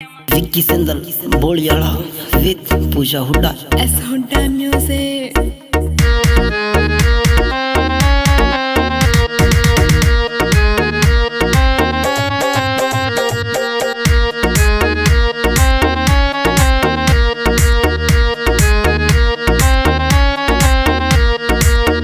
विक्की सिंदल बोलियाला with Pooja Hooda S Hooda music.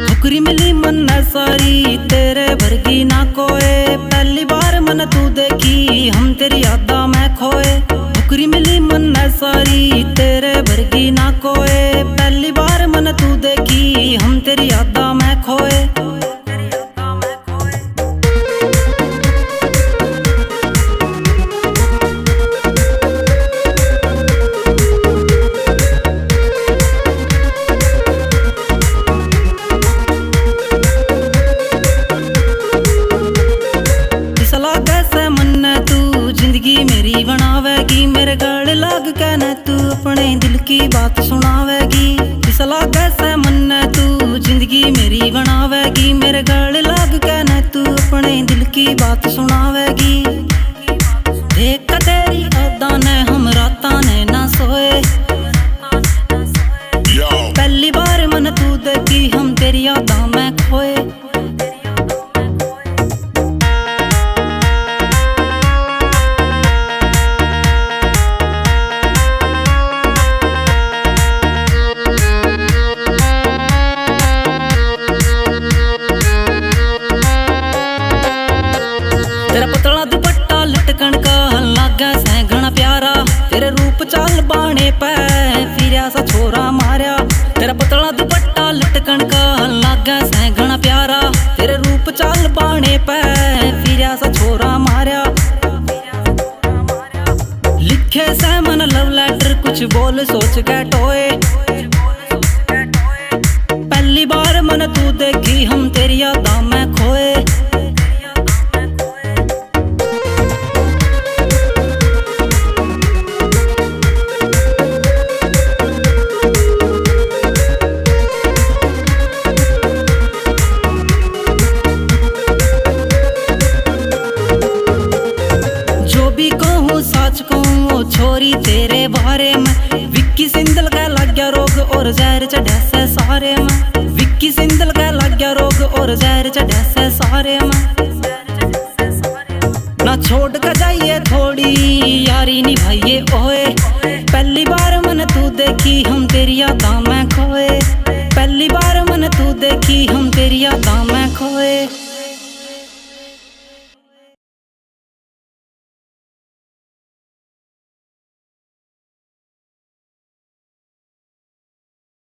ठुकरी मिली मन सारी तेरे भरगी ना कोए, पहली बार मन तू देखी हम तेरी यादा में खोए। ठुकरी मिली मन सारी तेरे भरगी ना कोए, पहली बार मन तू देखी हम तेरी यादा में खोए। जिंदगी मेरी बनावेगी मेरे गल लाग के न तू अपने दिल की बात सुनावेगी। फिसला कैसे मन तू जिंदगी मेरी बनावेगी मेरे गल लाग के न तू अपने दिल की बात सुनावेगी। देख तेरी अदा ने हम राता ने ना सोए, पहली बार मन तू देखी हम तेरी यादा में खोए। तेरा पतला दुपट्टा लटकन का लागा सैगना प्यारा, तेरे रूप चाल बाणे पे फिर सा छोरा मारिया। तेरा पतला दुपट्टा लटकन का लागा सैगना प्यारा, तेरे रूप चाल बाणे पे फिर सा छोरा मारिया। लिखे से मन लव लेटर कुछ बोल सोच के टोए, पहली बार मन तू देखी हम तेरी यादा में खोए। सच कहूँ छोरी तेरे बारे में, विक्की सिंदल का लग गया रोग और जहर चढ़ा से सारे में। विक्की सिंदल का लग गया रोग और जहर चढ़ा से सारे में। ना छोड़ कर जाइए थोड़ी यारी निभाइए ओए,